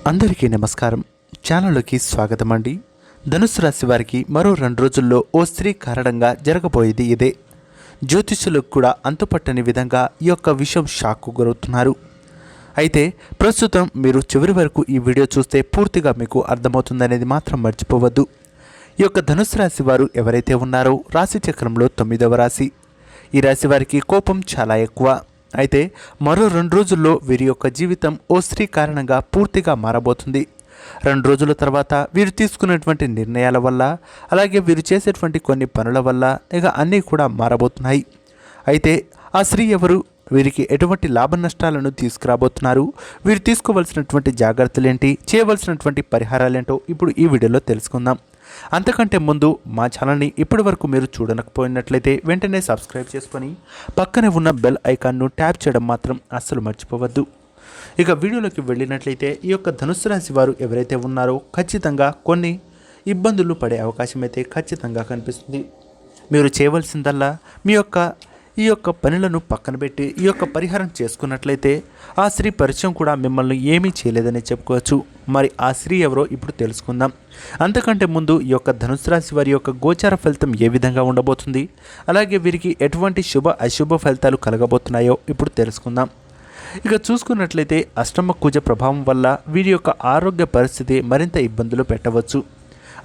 అందరికీ నమస్కారం. ఛానల్లోకి స్వాగతం అండి. ధనుసు రాశి వారికి మరో 2 రోజుల్లో ఓ స్త్రీ కారణంగా జరగబోయేది ఇదే. జ్యోతిష్యులకు కూడా అంతుపట్టని విధంగా ఈ యొక్క విషయం షాక్కు గురవుతున్నారు. అయితే ప్రస్తుతం మీరు చివరి వరకు ఈ వీడియో చూస్తే పూర్తిగా మీకు అర్థమవుతుందనేది మాత్రం మర్చిపోవద్దు. ఈ యొక్క ధనుసు రాశి వారు ఎవరైతే ఉన్నారో రాశి చక్రంలో 9వ రాశి. ఈ రాశి వారికి కోపం చాలా ఎక్కువ. అయితే మరో 2 రోజుల్లో వీరి యొక్క జీవితం ఓ స్త్రీ కారణంగా పూర్తిగా మారబోతుంది. 2 రోజుల తర్వాత వీరు తీసుకున్నటువంటి నిర్ణయాల వల్ల, అలాగే వీరు చేసేటువంటి కొన్ని పనుల వల్ల ఇక అన్నీ కూడా మారబోతున్నాయి. అయితే ఆ స్త్రీ ఎవరు, వీరికి ఎటువంటి లాభ నష్టాలను తీసుకురాబోతున్నారు, వీరు తీసుకోవాల్సినటువంటి జాగ్రత్తలేంటి, చేయవలసినటువంటి పరిహారాలేంటో ఇప్పుడు ఈ వీడియోలో తెలుసుకుందాం. అంతకంటే ముందు మా ఛానల్ని ఇప్పటి వరకు మీరు చూడకపోయినట్లయితే వెంటనే సబ్స్క్రైబ్ చేసుకొని పక్కనే ఉన్న బెల్ ఐకాన్ను ట్యాప్ చేయడం మాత్రం అస్సలు మర్చిపోవద్దు. ఇక వీడియోలోకి వెళ్ళినట్లయితే ఈ యొక్క ధనుస్సు రాశి వారు ఎవరైతే ఉన్నారో ఖచ్చితంగా కొన్ని ఇబ్బందులు పడే అవకాశం అయితే ఖచ్చితంగా కనిపిస్తుంది. మీరు చేయవలసిందల్లా ఈ యొక్క పనులను పక్కన పెట్టి ఈ యొక్క పరిహారం చేసుకున్నట్లయితే ఆ స్త్రీ పరిచయం కూడా మిమ్మల్ని ఏమీ చేయలేదని చెప్పుకోవచ్చు. మరి ఆ స్త్రీ ఎవరో ఇప్పుడు తెలుసుకుందాం. అంతకంటే ముందు ఈ యొక్క ధనుసు రాశి వారి యొక్క గోచార ఫలితం ఏ విధంగా ఉండబోతుంది, అలాగే వీరికి ఎటువంటి శుభ అశుభ ఫలితాలు కలగబోతున్నాయో ఇప్పుడు తెలుసుకుందాం. ఇక చూసుకున్నట్లయితే అష్టమ కుజ ప్రభావం వల్ల వీరి యొక్క ఆరోగ్య పరిస్థితి మరింత ఇబ్బందులు పెట్టవచ్చు.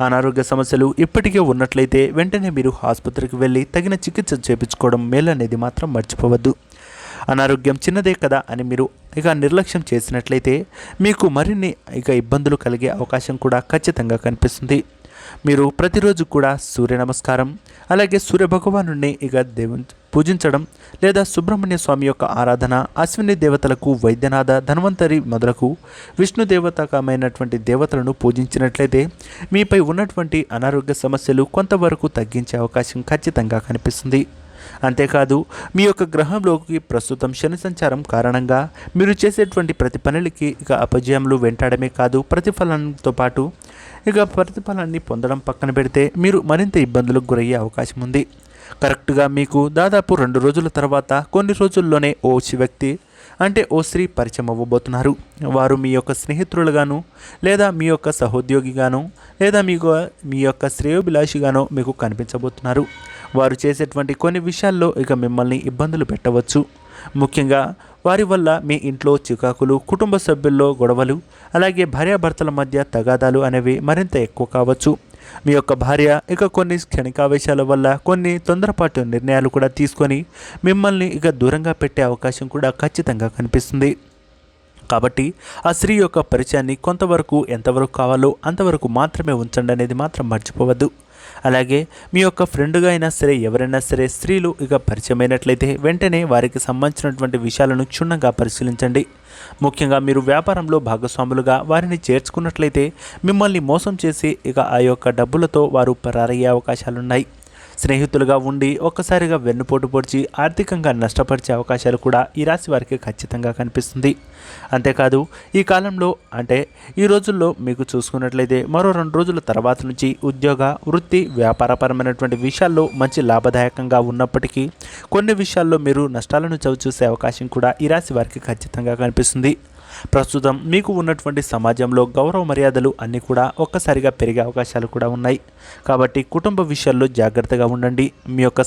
అనారోగ్య సమస్యలు ఇప్పటికే ఉన్నట్లయితే వెంటనే మీరు ఆసుపత్రికి వెళ్ళి తగిన చికిత్స చేయించుకోవడం మేలనేది మాత్రం మర్చిపోవద్దు. అనారోగ్యం చిన్నదే కదా అని మీరు నిర్లక్ష్యం చేసినట్లయితే మీకు మరిన్ని ఇబ్బందులు కలిగే అవకాశం కూడా ఖచ్చితంగా కనిపిస్తుంది. మీరు ప్రతిరోజు కూడా సూర్య నమస్కారం, అలాగే సూర్య భగవానుడిని దేవుని పూజించడం, లేదా సుబ్రహ్మణ్య స్వామి యొక్క ఆరాధన, అశ్విని దేవతలకు వైద్యనాథ, ధన్వంతరి మొదలకు విష్ణు దేవతకమైనటువంటి దేవతలను పూజించినట్లయితే మీపై ఉన్నటువంటి అనారోగ్య సమస్యలు కొంతవరకు తగ్గించే అవకాశం ఖచ్చితంగా కనిపిస్తుంది. అంతేకాదు, మీ యొక్క గ్రహంలోకి ప్రస్తుతం శని సంచారం కారణంగా మీరు చేసేటువంటి ప్రతి పనులకి అపజయములు వెంటాడమే కాదు, ప్రతిఫలంతో పాటు ప్రతిఫలాన్ని పొందడం పక్కన పెడితే మీరు మరింత ఇబ్బందులకు గురయ్యే అవకాశం ఉంది. కరెక్ట్గా మీకు దాదాపు 2 రోజుల తర్వాత కొన్ని రోజుల్లోనే ఓ వ్యక్తి అంటే ఓ స్త్రీ పరిచయం అవ్వబోతున్నారు. వారు మీ యొక్క స్నేహితులుగాను, లేదా మీ యొక్క సహోద్యోగిగాను, లేదా మీ యొక్క శ్రేయోభిలాషిగానో మీకు కనిపించబోతున్నారు. వారు చేసేటువంటి కొన్ని విషయాల్లో మిమ్మల్ని ఇబ్బందులు పెట్టవచ్చు. ముఖ్యంగా వారి వల్ల మీ ఇంట్లో చికాకులు, కుటుంబ సభ్యుల్లో గొడవలు, అలాగే భార్యాభర్తల మధ్య తగాదాలు అనేవి మరింత ఎక్కువ కావచ్చు. మీ యొక్క భార్య కొన్ని క్షణికావేశాల వల్ల కొన్ని తొందరపాటు నిర్ణయాలు కూడా తీసుకొని మిమ్మల్ని దూరంగా పెట్టే అవకాశం కూడా ఖచ్చితంగా కనిపిస్తుంది. కాబట్టి ఆ స్త్రీ యొక్క పరిచయాన్ని కొంతవరకు ఎంతవరకు కావాలో అంతవరకు మాత్రమే ఉంచండి అనేది మాత్రం మర్చిపోవద్దు. అలాగే మీ యొక్క ఫ్రెండ్గా అయినా సరే, ఎవరైనా సరే స్త్రీలు పరిచయమైనట్లయితే వెంటనే వారికి సంబంధించినటువంటి విషయాలను క్షుణ్ణంగా పరిశీలించండి. ముఖ్యంగా మీరు వ్యాపారంలో భాగస్వాములుగా వారిని చేర్చుకున్నట్లయితే మిమ్మల్ని మోసం చేసి ఆ యొక్క డబ్బులతో వారు పరారయ్యే అవకాశాలున్నాయి. స్నేహితులుగా ఉండి ఒక్కసారిగా వెన్నుపోటు పొడిచి ఆర్థికంగా నష్టపరిచే అవకాశాలు కూడా ఈ రాశి వారికి ఖచ్చితంగా కనిపిస్తుంది. అంతేకాదు, ఈ కాలంలో అంటే ఈ రోజుల్లో మీకు చూసుకున్నట్లయితే మరో 2 రోజుల తర్వాత నుంచి ఉద్యోగ, వృత్తి, వ్యాపారపరమైనటువంటి విషయాల్లో మంచి లాభదాయకంగా ఉన్నప్పటికీ కొన్ని విషయాల్లో మీరు నష్టాలను చవిచూసే అవకాశం కూడా ఈ రాశి వారికి ఖచ్చితంగా కనిపిస్తుంది. ప్రస్తుతం మీకు ఉన్నటువంటి సమాజంలో గౌరవ మర్యాదలు అన్నీ కూడా ఒక్కసారిగా పెరిగే అవకాశాలు కూడా ఉన్నాయి. కాబట్టి కుటుంబ విషయాల్లో జాగ్రత్తగా ఉండండి. మీ యొక్క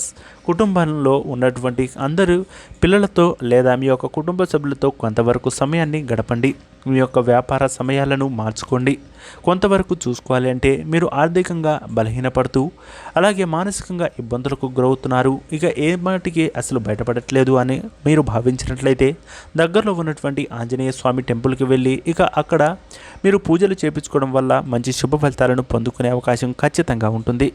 కుటుంబంలో ఉన్నటువంటి అందరూ పిల్లలతో లేదా మీ యొక్క కుటుంబ సభ్యులతో కొంతవరకు సమయాన్ని గడపండి. మీ యొక్క వ్యాపార సమయాలను మార్చుకోండి. కొంతవరకు చూసుకోవాలి అంటే మీరు ఆర్థికంగా బలహీనపడుతూ, అలాగే మానసికంగా ఇబ్బందులకు గురవుతున్నారు, ఏ మాటికి అసలు బయటపడట్లేదు అని మీరు భావించినట్లయితే దగ్గరలో ఉన్నటువంటి ఆంజనేయ స్వామి టెంపుల్కి వెళ్ళి అక్కడ మీరు పూజలు చేయించుకోవడం వల్ల మంచి శుభ ఫలితాలను పొందుకునే అవకాశం ఖచ్చితంగా ఉంటుంది.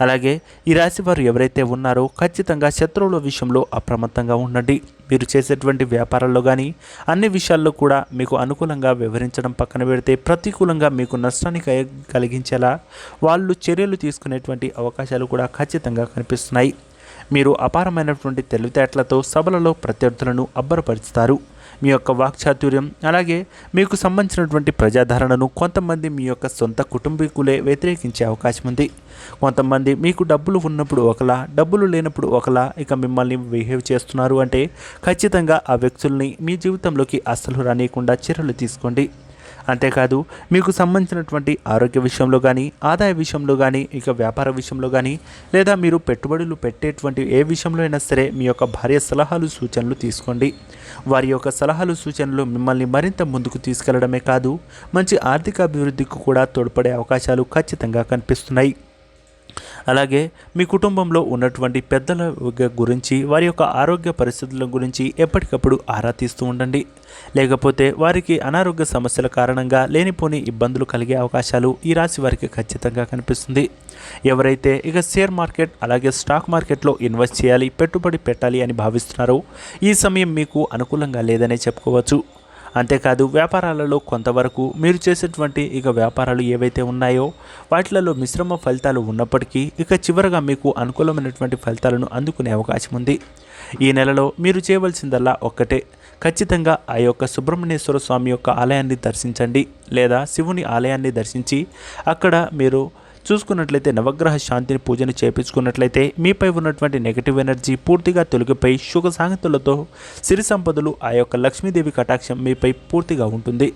అలాగే ఈ రాశి వారు ఎవరైతే ఉన్నారో ఖచ్చితంగా శత్రువుల విషయంలో అప్రమత్తంగా ఉండండి. మీరు చేసేటువంటి వ్యాపారాల్లో కానీ అన్ని విషయాల్లో కూడా మీకు అనుకూలంగా వ్యవహరించడం పక్కన పెడితే ప్రతికూలంగా మీకు నష్టాన్ని కలిగించేలా వాళ్ళు చర్యలు తీసుకునేటువంటి అవకాశాలు కూడా ఖచ్చితంగా కనిపిస్తున్నాయి. మీరు అపారమైనటువంటి తెలివితేటలతో సభలలో ప్రత్యర్థులను అబ్బరపరుస్తారు. మీ యొక్క వాక్చాతుర్యం, అలాగే మీకు సంబంధించినటువంటి ప్రజాదరణను కొంతమంది మీ యొక్క సొంత కుటుంబీకులే వ్యతిరేకించే అవకాశం ఉంది. కొంతమంది మీకు డబ్బులు ఉన్నప్పుడు ఒకలా, డబ్బులు లేనప్పుడు ఒకలా మిమ్మల్ని బిహేవ్ చేస్తున్నారు అంటే ఖచ్చితంగా ఆ వ్యక్తుల్ని మీ జీవితంలోకి అస్సలు రానియకుండా చర్యలు తీసుకోండి. అంతేకాదు మీకు సంబంధించినటువంటి ఆరోగ్య విషయంలో కానీ, ఆదాయ విషయంలో కానీ, ఇక వ్యాపార విషయంలో కానీ, లేదా మీరు పెట్టుబడులు పెట్టేటువంటి ఏ విషయంలో అయినా సరే మీ యొక్క భార్య సలహాలు సూచనలు తీసుకోండి. వారి యొక్క సలహాలు సూచనలు మిమ్మల్ని మరింత ముందుకు తీసుకెళ్లడమే కాదు, మంచి ఆర్థిక అభివృద్ధికి కూడా తోడ్పడే అవకాశాలు ఖచ్చితంగా కనిపిస్తున్నాయి. అలాగే మీ కుటుంబంలో ఉన్నటువంటి పెద్దల గురించి, వారి యొక్క ఆరోగ్య పరిస్థితుల గురించి ఎప్పటికప్పుడు ఆరా తీస్తూ ఉండండి. లేకపోతే వారికి అనారోగ్య సమస్యల కారణంగా లేనిపోని ఇబ్బందులు కలిగే అవకాశాలు ఈ రాశి వారికి ఖచ్చితంగా కనిపిస్తుంది. ఎవరైతే ఇక షేర్ మార్కెట్ అలాగే స్టాక్ మార్కెట్లో ఇన్వెస్ట్ చేయాలి, పెట్టుబడి పెట్టాలి అని భావిస్తున్నారో ఈ సమయం మీకు అనుకూలంగా లేదనే చెప్పుకోవచ్చు. అంతేకాదు వ్యాపారాలలో కొంతవరకు మీరు చేసేటువంటి ఇక వ్యాపారాలు ఏవైతే ఉన్నాయో వాటిలలో మిశ్రమ ఫలితాలు ఉన్నప్పటికీ ఇక చివరగా మీకు అనుకూలమైనటువంటి ఫలితాలను అందుకునే అవకాశం ఉంది. ఈ నెలలో మీరు చేయవలసిందల్లా ఒక్కటే, ఖచ్చితంగా ఆ యొక్క సుబ్రహ్మణ్యేశ్వర స్వామి యొక్క ఆలయాన్ని దర్శించండి, లేదా శివుని ఆలయాన్ని దర్శించి అక్కడ మీరు చూసుకున్నట్లయితే నవగ్రహ శాంతిని పూజను చేపించుకున్నట్లయితే మీపై ఉన్నటువంటి నెగిటివ్ ఎనర్జీ పూర్తిగా తొలగిపోయి సుఖ సాంగతులతో సిరి సంపదలు, ఆ యొక్క లక్ష్మీదేవి కటాక్షం మీపై పూర్తిగా ఉంటుంది.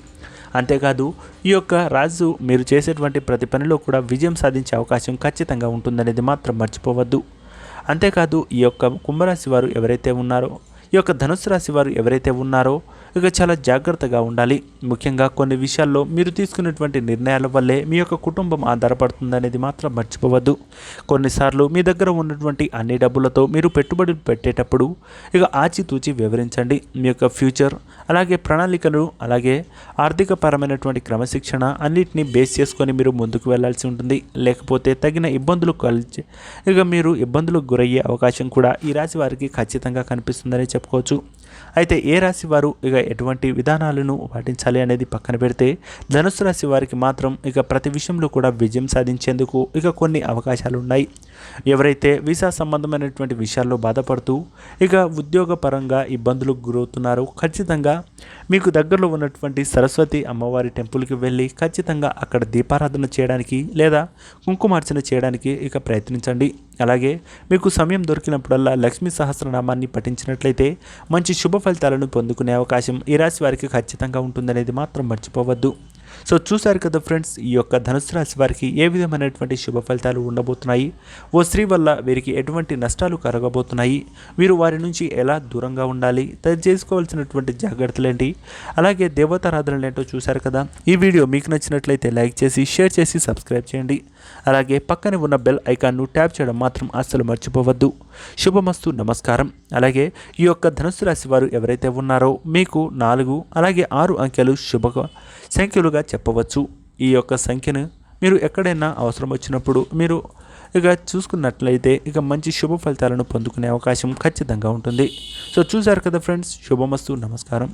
అంతేకాదు ఈ యొక్క రాజు మీరు చేసేటువంటి ప్రతి పనిలో కూడా విజయం సాధించే అవకాశం ఖచ్చితంగా ఉంటుందనేది మాత్రం మర్చిపోవద్దు. అంతేకాదు ఈ యొక్క కుంభరాశి వారు ఎవరైతే ఉన్నారో, ఈ యొక్క ధనుసు రాశి వారు ఎవరైతే ఉన్నారో ఇక చాలా జాగ్రత్తగా ఉండాలి. ముఖ్యంగా కొన్ని విషయాల్లో మీరు తీసుకున్నటువంటి నిర్ణయాల వల్లే మీ యొక్క కుటుంబం ఆధారపడుతుందనేది మాత్రం మర్చిపోవద్దు. కొన్నిసార్లు మీ దగ్గర ఉన్నటువంటి అన్ని డబ్బులతో మీరు పెట్టుబడులు పెట్టేటప్పుడు ఇక ఆచితూచి వివరించండి. మీ యొక్క ఫ్యూచర్ అలాగే ప్రణాళికలు అలాగే ఆర్థిక పరమైనటువంటి క్రమశిక్షణ అన్నిటినీ బేస్ చేసుకొని మీరు ముందుకు వెళ్లాల్సి ఉంటుంది. లేకపోతే తగిన ఇబ్బందులు కలిసి ఇక మీరు ఇబ్బందులకు గురయ్యే అవకాశం కూడా ఈ రాశి వారికి ఖచ్చితంగా కనిపిస్తుందని చెప్పుకోవచ్చు. అయితే ఏ రాశి వారు ఇక ఎటువంటి విధానాలను పాటించాలి అనేది పక్కన పెడితే ధనుసు రాశి వారికి మాత్రం ఇక ప్రతి విషయంలో కూడా విజయం సాధించేందుకు ఇక కొన్ని అవకాశాలు ఉన్నాయి. ఎవరైతే వీసా సంబంధమైనటువంటి విషయాల్లో బాధపడుతూ ఇక ఉద్యోగపరంగా ఇబ్బందులకు గురవుతున్నారో ఖచ్చితంగా మీకు దగ్గరలో ఉన్నటువంటి సరస్వతి అమ్మవారి టెంపుల్కి వెళ్ళి ఖచ్చితంగా అక్కడ దీపారాధన చేయడానికి లేదా కుంకుమార్చన చేయడానికి ఇక ప్రయత్నించండి. అలాగే మీకు సమయం దొరికినప్పుడల్లా లక్ష్మీ సహస్రనామాన్ని పఠించినట్లయితే మంచి శుభ ఫలితాలను పొందుకునే అవకాశం ఈ రాశి వారికి ఖచ్చితంగా ఉంటుందనేది మాత్రం మర్చిపోవద్దు. సో చూశారు కదా ఫ్రెండ్స్, ఈ యొక్క ధనుసు రాశి వారికి ఏ విధమైనటువంటి శుభ ఫలితాలు ఉండబోతున్నాయి, ఓ స్త్రీ వల్ల వీరికి ఎటువంటి నష్టాలు కలగబోతున్నాయి, వీరు వారి నుంచి ఎలా దూరంగా ఉండాలి, చేసుకోవాల్సినటువంటి జాగ్రత్తలు ఏంటి, అలాగే దేవతారాధనలు ఏంటో చూశారు కదా. ఈ వీడియో మీకు నచ్చినట్లయితే లైక్ చేసి షేర్ చేసి సబ్స్క్రైబ్ చేయండి. అలాగే పక్కనే ఉన్న బెల్ ఐకాన్ను ట్యాప్ చేయడం మాత్రం అస్సలు మర్చిపోవద్దు. శుభమస్తు, నమస్కారం. అలాగే ఈ యొక్క ధనుసు రాశి వారు ఎవరైతే ఉన్నారో మీకు 4 అలాగే 6 అంకెలు శుభ సంఖ్యలుగా చెప్పవచ్చు. ఈ యొక్క సంఖ్యను మీరు ఎక్కడైనా అవసరం వచ్చినప్పుడు మీరు ఇక చూసుకున్నట్లయితే ఇక మంచి శుభ ఫలితాలను పొందుకునే అవకాశం ఖచ్చితంగా ఉంటుంది. సో చూశారు కదా ఫ్రెండ్స్, శుభమస్తు, నమస్కారం.